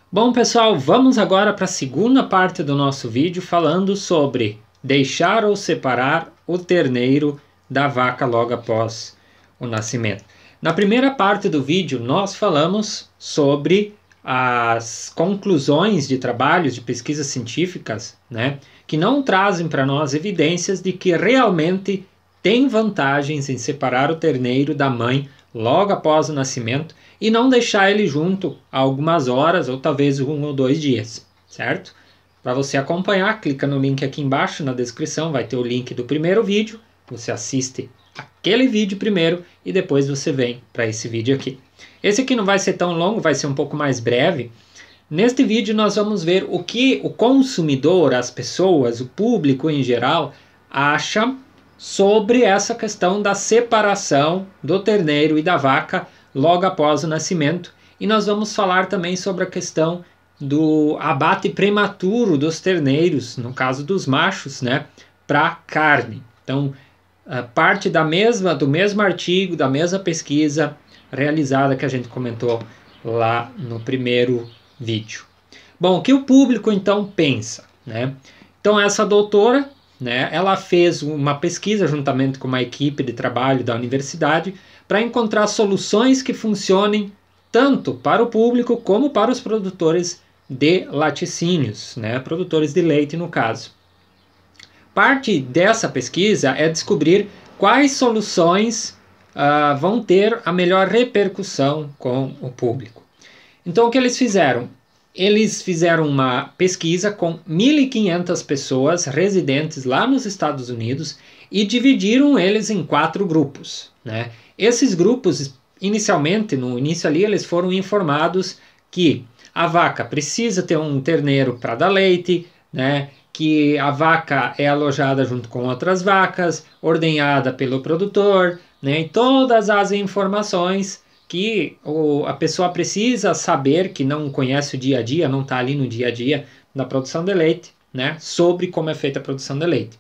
Bom, pessoal, vamos agora para a segunda parte do nosso vídeo falando sobre deixar ou separar o terneiro da vaca logo após o nascimento. Na primeira parte do vídeo, nós falamos sobre as conclusões de trabalhos de pesquisas científicas, que não trazem para nós evidências de que realmente tem vantagens em separar o terneiro da mãe logo após o nascimento e não deixar ele junto há algumas horas ou talvez 1 ou 2 dias, certo? Para você acompanhar, clica no link aqui embaixo na descrição, vai ter o link do primeiro vídeo, você assiste aquele vídeo primeiro e depois você vem para esse vídeo aqui. Esse aqui não vai ser tão longo, vai ser um pouco mais breve. Neste vídeo nós vamos ver o que o consumidor, as pessoas, o público em geral, acha sobre essa questão da separação do terneiro e da vaca logo após o nascimento. E nós vamos falar também sobre a questão do abate prematuro dos terneiros, no caso dos machos, para carne. Então, parte do mesmo artigo, da mesma pesquisa realizada que a gente comentou lá no primeiro vídeo. Bom, o que o público então pensa, Então essa doutora, ela fez uma pesquisa juntamente com uma equipe de trabalho da universidade para encontrar soluções que funcionem tanto para o público como para os produtores de laticínios, produtores de leite no caso. Parte dessa pesquisa é descobrir quais soluções vão ter a melhor repercussão com o público. Então o que eles fizeram? Eles fizeram uma pesquisa com 1.500 pessoas residentes lá nos Estados Unidos e dividiram eles em 4 grupos. Esses grupos, inicialmente, no início ali, eles foram informados que a vaca precisa ter um terneiro para dar leite, que a vaca é alojada junto com outras vacas, ordenhada pelo produtor, e todas as informações que a pessoa precisa saber, que não conhece o dia a dia, não está ali no dia a dia da produção de leite, sobre como é feita a produção de leite.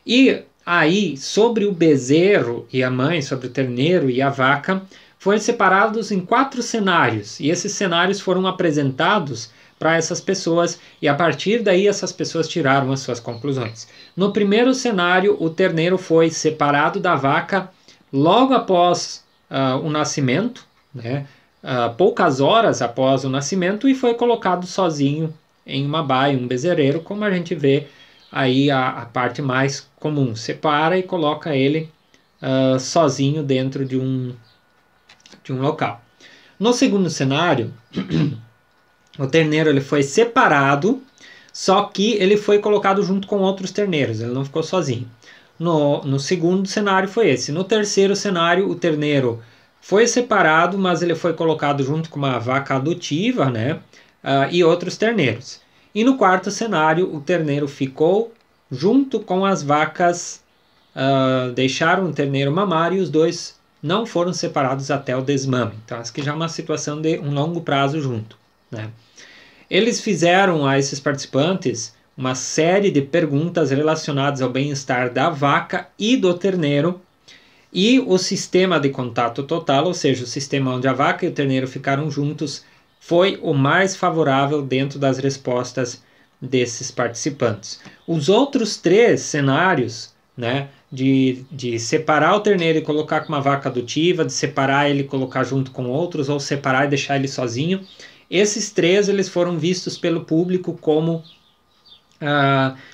E aí, sobre o bezerro e a mãe, sobre o terneiro e a vaca, foram separados em 4 cenários, e esses cenários foram apresentados para essas pessoas, e a partir daí essas pessoas tiraram as suas conclusões. No primeiro cenário, o terneiro foi separado da vaca logo após o nascimento, poucas horas após o nascimento, e foi colocado sozinho em uma baia, um bezerreiro, como a gente vê aí a parte mais comum. Separa e coloca ele sozinho dentro de um local. No segundo cenário, o terneiro ele foi separado, só que ele foi colocado junto com outros terneiros, ele não ficou sozinho. No segundo cenário foi esse. No terceiro cenário, o terneiro foi separado, mas ele foi colocado junto com uma vaca adotiva, e outros terneiros. E no quarto cenário, o terneiro ficou junto com as vacas, deixaram o terneiro mamar e os dois não foram separados até o desmame. Então, acho que já é uma situação de um longo prazo junto. Eles fizeram a esses participantes uma série de perguntas relacionadas ao bem-estar da vaca e do terneiro, e o sistema de contato total, ou seja, o sistema onde a vaca e o terneiro ficaram juntos, foi o mais favorável dentro das respostas desses participantes. Os outros 3 cenários, de separar o terneiro e colocar com uma vaca adotiva, de separar ele e colocar junto com outros, ou separar e deixar ele sozinho, esses 3 eles foram vistos pelo público como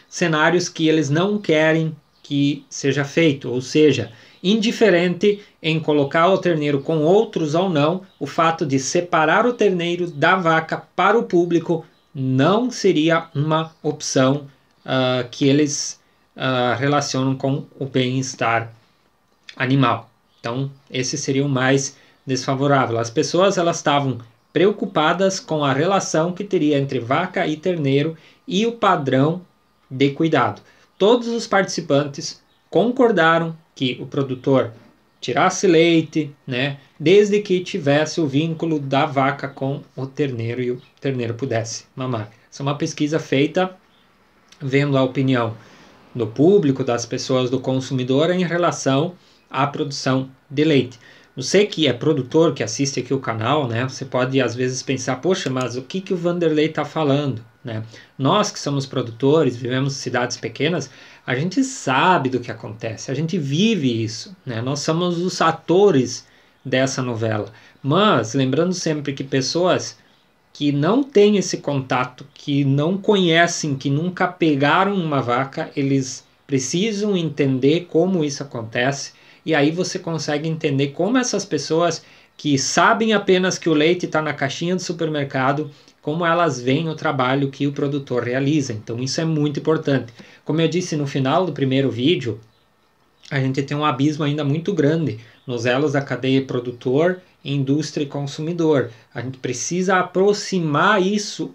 cenários que eles não querem que seja feito, ou seja, indiferente em colocar o terneiro com outros ou não, o fato de separar o terneiro da vaca para o público não seria uma opção que eles relacionam com o bem-estar animal. Então, esse seria o mais desfavorável. As pessoas elas estavam preocupadas com a relação que teria entre vaca e terneiro e o padrão de cuidado. Todos os participantes concordaram que o produtor tirasse leite, desde que tivesse o vínculo da vaca com o terneiro e o terneiro pudesse mamar. Essa é uma pesquisa feita vendo a opinião do público, das pessoas, do consumidor em relação à produção de leite. Você que é produtor, que assiste aqui o canal, né? Você pode às vezes pensar, poxa, mas o que o Vanderlei está falando, né? Nós que somos produtores, vivemos em cidades pequenas, a gente sabe do que acontece, a gente vive isso, né? Nós somos os atores dessa novela. Mas, lembrando sempre que pessoas que não têm esse contato, que não conhecem, que nunca pegaram uma vaca, eles precisam entender como isso acontece, e aí você consegue entender como essas pessoas que sabem apenas que o leite está na caixinha do supermercado, como elas veem o trabalho que o produtor realiza. Então isso é muito importante. Como eu disse no final do primeiro vídeo, a gente tem um abismo ainda muito grande nos elos da cadeia produtor, indústria e consumidor. A gente precisa aproximar isso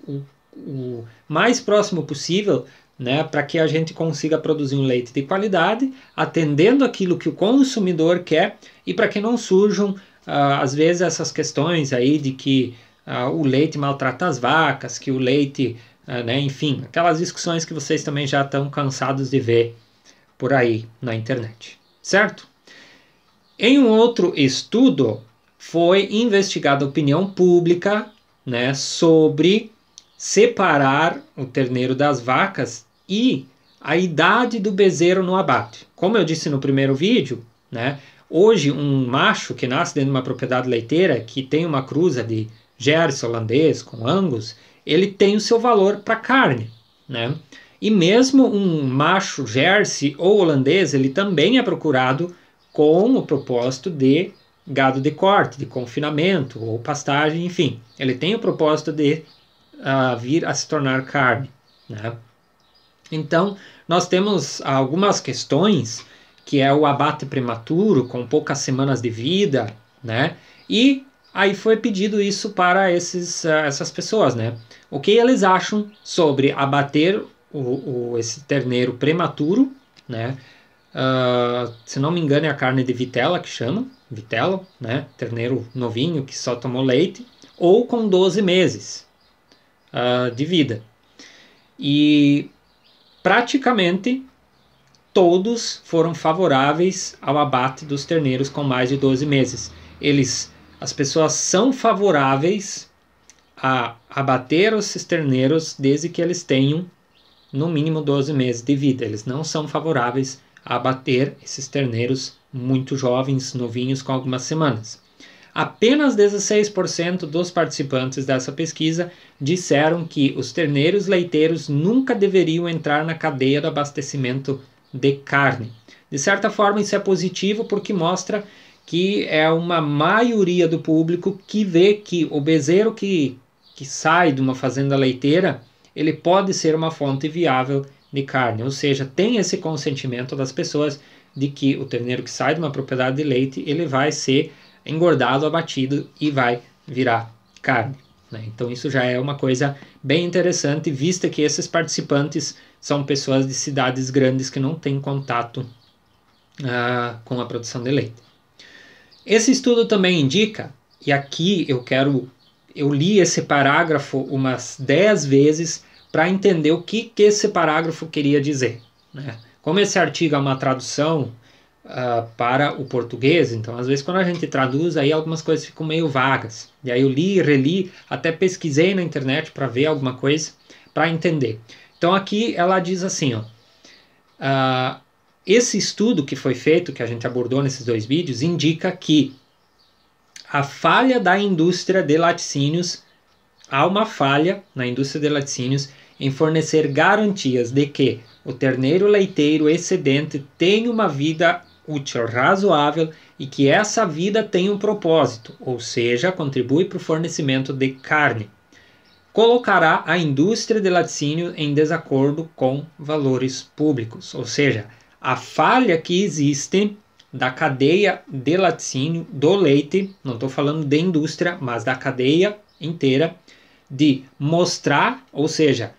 o mais próximo possível, né, para que a gente consiga produzir um leite de qualidade, atendendo aquilo que o consumidor quer, e para que não surjam, às vezes, essas questões aí de que o leite maltrata as vacas, que o leite, né, enfim, aquelas discussões que vocês também já estão cansados de ver por aí na internet, certo? Em um outro estudo, foi investigada a opinião pública, né, sobre separar o terneiro das vacas e a idade do bezerro no abate. Como eu disse no primeiro vídeo, né, hoje um macho que nasce dentro de uma propriedade leiteira, que tem uma cruza de Jersey holandês com Angus, ele tem o seu valor para carne, né? E mesmo um macho Jersey ou holandês, ele também é procurado com o propósito de gado de corte, de confinamento ou pastagem, enfim. Ele tem o propósito de vir a se tornar carne, né? Então, nós temos algumas questões, que é o abate prematuro, com poucas semanas de vida, né? E aí foi pedido isso para essas pessoas, né? O que eles acham sobre abater esse terneiro prematuro, né? Se não me engano é a carne de vitela que chama, vitela, né? Terneiro novinho que só tomou leite, ou com 12 meses de vida. E praticamente todos foram favoráveis ao abate dos terneiros com mais de 12 meses. As pessoas são favoráveis a abater esses terneiros desde que eles tenham no mínimo 12 meses de vida. Eles não são favoráveis a abater esses terneiros muito jovens, novinhos, com algumas semanas. Apenas 16% dos participantes dessa pesquisa disseram que os terneiros leiteiros nunca deveriam entrar na cadeia do abastecimento de carne. De certa forma, isso é positivo porque mostra que é uma maioria do público que vê que o bezerro que sai de uma fazenda leiteira, ele pode ser uma fonte viável de carne, ou seja, tem esse consentimento das pessoas de que o terneiro que sai de uma propriedade de leite, ele vai ser engordado, abatido e vai virar carne, né? Então isso já é uma coisa bem interessante, vista que esses participantes são pessoas de cidades grandes que não têm contato com a produção de leite. Esse estudo também indica, e aqui eu li esse parágrafo umas 10 vezes para entender o que esse parágrafo queria dizer, né? Como esse artigo é uma tradução para o português, então às vezes quando a gente traduz aí algumas coisas ficam meio vagas, e aí eu li, reli, até pesquisei na internet para ver alguma coisa, para entender. Então aqui ela diz assim, ó, esse estudo que foi feito, que a gente abordou nesses 2 vídeos, indica que a falha da indústria de laticínios, há uma falha na indústria de laticínios em fornecer garantias de que o terneiro leiteiro excedente tem uma vida útil razoável e que essa vida tem um propósito, ou seja, contribui para o fornecimento de carne. Colocará a indústria de laticínio em desacordo com valores públicos, ou seja, a falha que existe da cadeia de laticínio, do leite, não estou falando de indústria, mas da cadeia inteira, de mostrar, ou seja,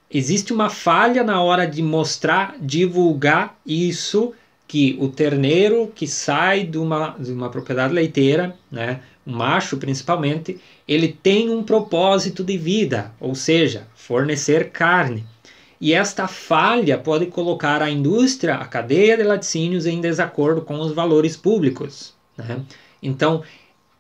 existe uma falha na hora de mostrar, divulgar isso, que o terneiro que sai de uma propriedade leiteira, né, o macho principalmente, ele tem um propósito de vida, ou seja, fornecer carne. E esta falha pode colocar a indústria, a cadeia de laticínios, em desacordo com os valores públicos, né? Então,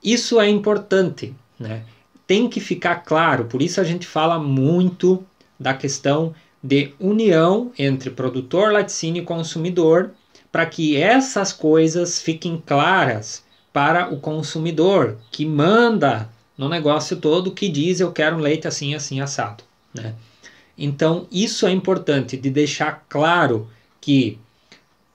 isso é importante, né? Tem que ficar claro, por isso a gente fala muito da questão de união entre produtor, laticínio e consumidor, para que essas coisas fiquem claras para o consumidor, que manda no negócio todo, que diz eu quero um leite assim, assim, assado, né? Então, isso é importante de deixar claro que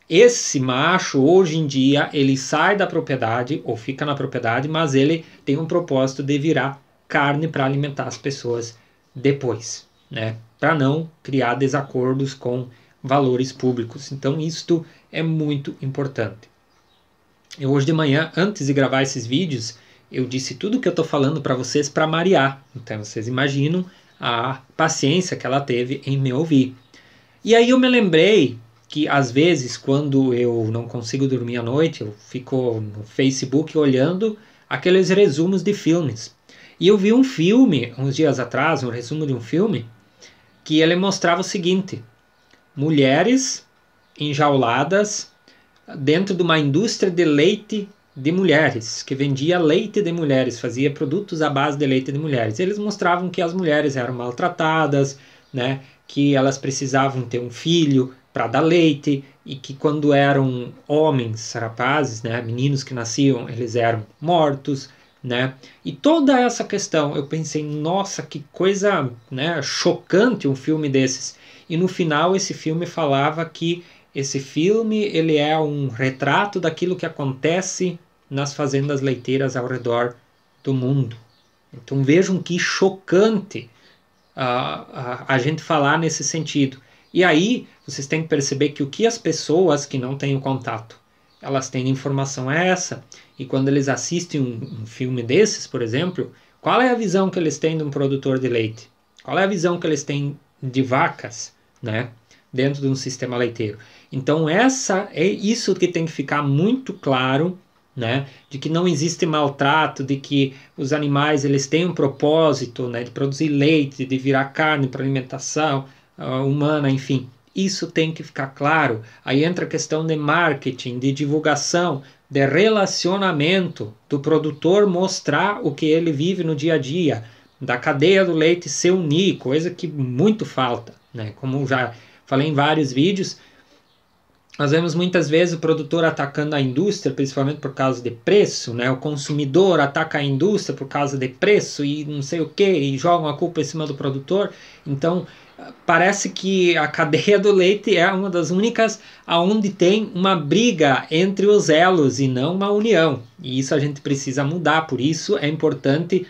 esse macho, hoje em dia, ele sai da propriedade ou fica na propriedade, mas ele tem um propósito de virar carne para alimentar as pessoas depois, né? Para não criar desacordos com valores públicos. Então, isto é muito importante. Eu hoje de manhã, antes de gravar esses vídeos, eu disse tudo que eu estou falando para vocês para Mariá. Então, vocês imaginam a paciência que ela teve em me ouvir. E aí eu me lembrei que às vezes quando eu não consigo dormir à noite, eu fico no Facebook olhando aqueles resumos de filmes. E eu vi um filme, uns dias atrás, um resumo de um filme, que ele mostrava o seguinte: mulheres enjauladas dentro de uma indústria de leite de mulheres, que vendia leite de mulheres, fazia produtos à base de leite de mulheres. Eles mostravam que as mulheres eram maltratadas, né, que elas precisavam ter um filho para dar leite, e que quando eram homens, rapazes, né, meninos que nasciam, eles eram mortos, né? E toda essa questão, eu pensei, nossa, que coisa, né, chocante um filme desses. E no final esse filme falava que esse filme ele é um retrato daquilo que acontece nas fazendas leiteiras ao redor do mundo. Então vejam que chocante a gente falar nesse sentido. E aí vocês têm que perceber que o que as pessoas que não têm o contato, elas têm de informação é essa. E quando eles assistem um filme desses, por exemplo, qual é a visão que eles têm de um produtor de leite? Qual é a visão que eles têm de vacas, né, dentro de um sistema leiteiro? Então é isso que tem que ficar muito claro, né, de que não existe maltrato, de que os animais eles têm um propósito, né, de produzir leite, de virar carne para alimentação humana, enfim. Isso tem que ficar claro. Aí entra a questão de marketing, de divulgação, de relacionamento, do produtor mostrar o que ele vive no dia a dia, da cadeia do leite se unir, coisa que muito falta, né? Como já falei em vários vídeos, nós vemos muitas vezes o produtor atacando a indústria, principalmente por causa de preço, né? O consumidor ataca a indústria por causa de preço e não sei o que, e jogam a culpa em cima do produtor. Então, parece que a cadeia do leite é uma das únicas onde tem uma briga entre os elos e não uma união. E isso a gente precisa mudar, por isso é importante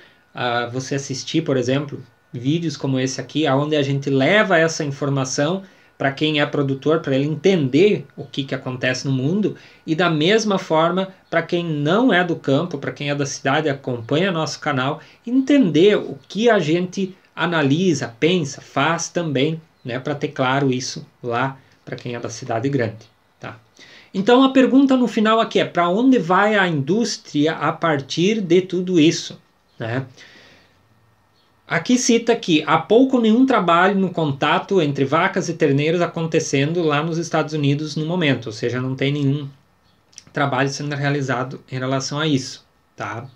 você assistir, por exemplo, vídeos como esse aqui, onde a gente leva essa informação para quem é produtor, para ele entender o que acontece no mundo, e da mesma forma para quem não é do campo, para quem é da cidade, acompanha nosso canal, entender o que a gente analisa, pensa, faz também, né, para ter claro isso lá para quem é da cidade grande. Tá? Então a pergunta no final aqui é: para onde vai a indústria a partir de tudo isso? Né? Aqui cita que há pouco nenhum trabalho no contato entre vacas e terneiros acontecendo lá nos Estados Unidos no momento, ou seja, não tem nenhum trabalho sendo realizado em relação a isso. Tá?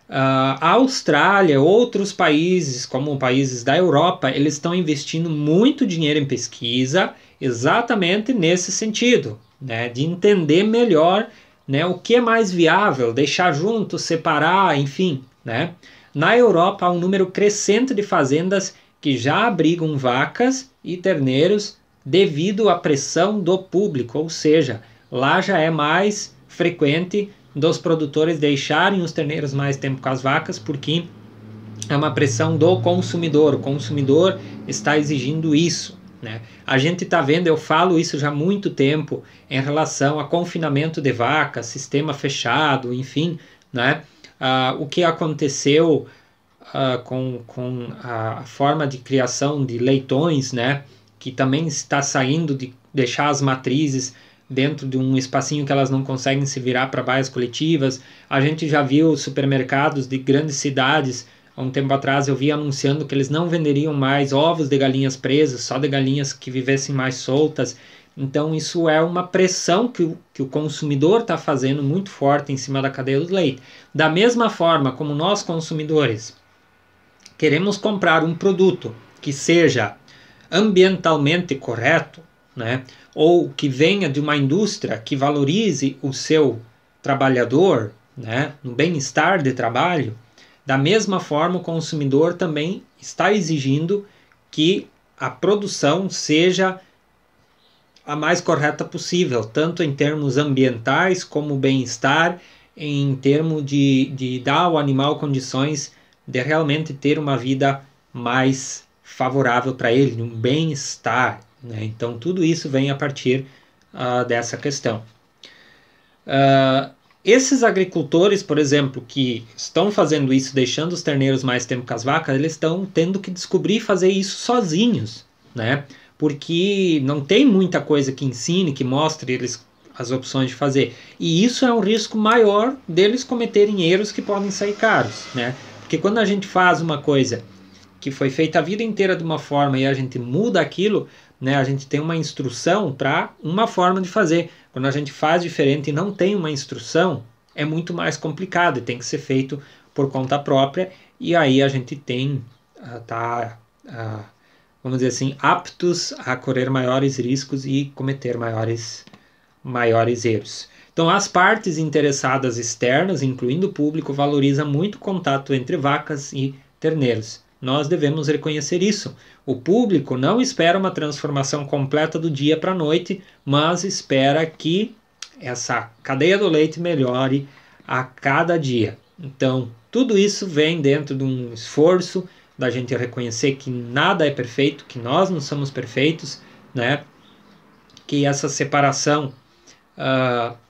A Austrália, outros países, como países da Europa, eles estão investindo muito dinheiro em pesquisa exatamente nesse sentido, né, de entender melhor, né, o que é mais viável, deixar junto, separar, enfim, né. Na Europa há um número crescente de fazendas que já abrigam vacas e terneiros devido à pressão do público, ou seja, lá já é mais frequente dos produtores deixarem os terneiros mais tempo com as vacas, porque é uma pressão do consumidor. O consumidor está exigindo isso, né? A gente está vendo, eu falo isso já há muito tempo, em relação a confinamento de vacas, sistema fechado, enfim, né? O que aconteceu com a forma de criação de leitões, né? Que também está saindo de deixar as matrizes dentro de um espacinho que elas não conseguem se virar para baias coletivas. A gente já viu supermercados de grandes cidades, há um tempo atrás eu vi anunciando que eles não venderiam mais ovos de galinhas presas, só de galinhas que vivessem mais soltas, Então isso é uma pressão que o consumidor está fazendo muito forte em cima da cadeia do leite. Da mesma forma como nós consumidores queremos comprar um produto que seja ambientalmente correto, né? Ou que venha de uma indústria que valorize o seu trabalhador, né? No bem-estar de trabalho, da mesma forma o consumidor também está exigindo que a produção seja a mais correta possível, tanto em termos ambientais como bem-estar, em termos de dar ao animal condições de realmente ter uma vida mais favorável para ele, um bem-estar, né? Então tudo isso vem a partir dessa questão. Esses agricultores, por exemplo, que estão fazendo isso, deixando os terneiros mais tempo com as vacas, eles estão tendo que descobrir fazer isso sozinhos, né? Porque não tem muita coisa que ensine, que mostre eles as opções de fazer. E isso é um risco maior deles cometerem erros que podem sair caros, né? Porque quando a gente faz uma coisa que foi feita a vida inteira de uma forma e a gente muda aquilo, né? A gente tem uma instrução para uma forma de fazer. Quando a gente faz diferente e não tem uma instrução, é muito mais complicado e tem que ser feito por conta própria. E aí a gente tem, vamos dizer assim, aptos a correr maiores riscos e cometer maiores erros. Então, as partes interessadas externas, incluindo o público, valorizam muito o contato entre vacas e terneiros. Nós devemos reconhecer isso. O público não espera uma transformação completa do dia para a noite, mas espera que essa cadeia do leite melhore a cada dia. Então, tudo isso vem dentro de um esforço da gente reconhecer que nada é perfeito, que nós não somos perfeitos, né? Que essa separação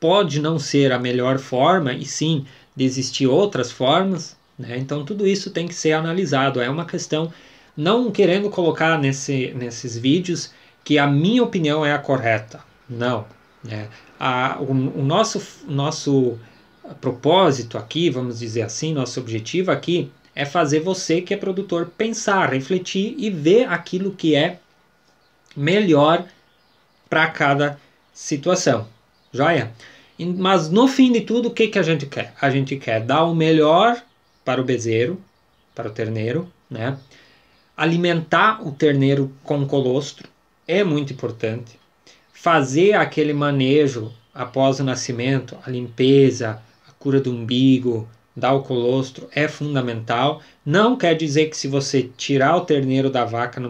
pode não ser a melhor forma, e sim de existir outras formas, né? Então tudo isso tem que ser analisado. É uma questão, não querendo colocar nesses vídeos que a minha opinião é a correta, não, né? O nosso propósito aqui, vamos dizer assim, nosso objetivo aqui é fazer você que é produtor pensar, refletir e ver aquilo que é melhor para cada situação. Joia? Mas no fim de tudo, o que a gente quer? A gente quer dar o melhor para o bezerro, para o terneiro, né? Alimentar o terneiro com colostro é muito importante. Fazer aquele manejo após o nascimento, a limpeza, a cura do umbigo, dar o colostro é fundamental. Não quer dizer que se você tirar o terneiro da vaca,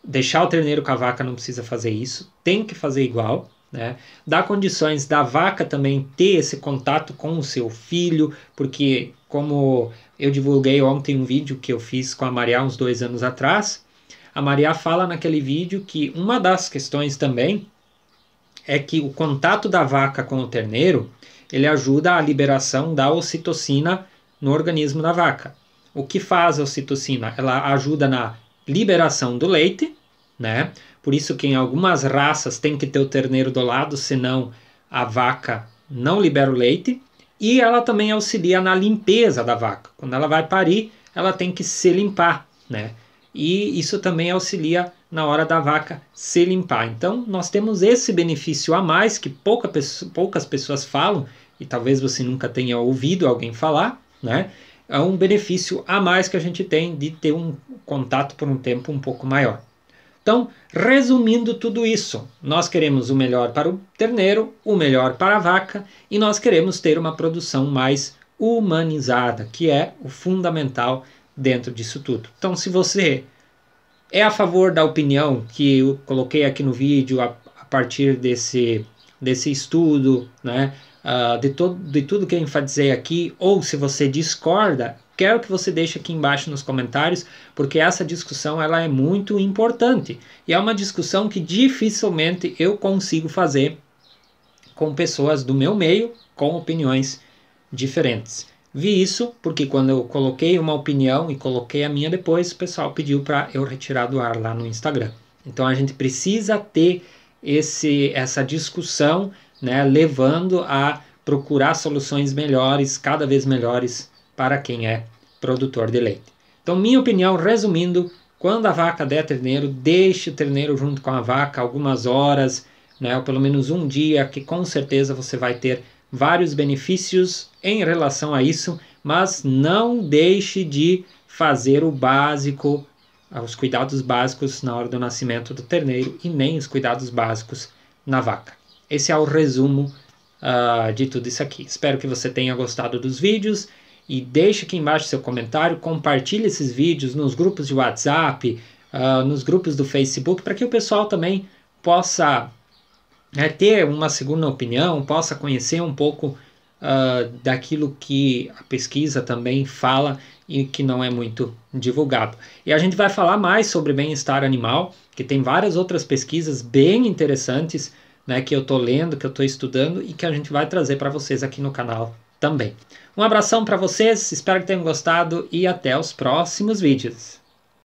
deixar o terneiro com a vaca, não precisa fazer isso. Tem que fazer igual, né? Dá condições da vaca também ter esse contato com o seu filho, porque como eu divulguei ontem um vídeo que eu fiz com a Maria uns 2 anos atrás, a Maria fala naquele vídeo que uma das questões também é que o contato da vaca com o terneiro, ele ajuda a liberação da ocitocina no organismo da vaca. O que faz a ocitocina? Ela ajuda na liberação do leite, né? Por isso que em algumas raças tem que ter o terneiro do lado, senão a vaca não libera o leite. E ela também auxilia na limpeza da vaca. Quando ela vai parir, ela tem que se limpar, né? E isso também auxilia na hora da vaca se limpar. Então, nós temos esse benefício a mais que poucas pessoas falam, e talvez você nunca tenha ouvido alguém falar, né? É um benefício a mais que a gente tem de ter um contato por um tempo um pouco maior. Então, resumindo tudo isso, nós queremos o melhor para o terneiro, o melhor para a vaca, e nós queremos ter uma produção mais humanizada, que é o fundamental dentro disso tudo. Então, se você é a favor da opinião que eu coloquei aqui no vídeo, a partir desse estudo, né, de tudo que eu enfatizei aqui, ou se você discorda, quero que você deixe aqui embaixo nos comentários, porque essa discussão ela é muito importante. E é uma discussão que dificilmente eu consigo fazer com pessoas do meu meio, com opiniões diferentes. Vi isso porque quando eu coloquei uma opinião e coloquei a minha depois, o pessoal pediu para eu retirar do ar lá no Instagram. Então a gente precisa ter essa discussão, né, levando a procurar soluções melhores, cada vez melhores, para quem é produtor de leite. Então, minha opinião, resumindo, quando a vaca der terneiro, deixe o terneiro junto com a vaca algumas horas, né, ou pelo menos um dia, que com certeza você vai ter vários benefícios em relação a isso, mas não deixe de fazer o básico, os cuidados básicos na hora do nascimento do terneiro e nem os cuidados básicos na vaca. Esse é o resumo de tudo isso aqui. Espero que você tenha gostado dos vídeos e deixe aqui embaixo seu comentário, compartilhe esses vídeos nos grupos de WhatsApp, nos grupos do Facebook, para que o pessoal também possa ter uma segunda opinião, possa conhecer um pouco daquilo que a pesquisa também fala e que não é muito divulgado. E a gente vai falar mais sobre bem-estar animal, que tem várias outras pesquisas bem interessantes, né, que eu estou lendo, que eu estou estudando e que a gente vai trazer para vocês aqui no canal também. Um abração para vocês, espero que tenham gostado e até os próximos vídeos.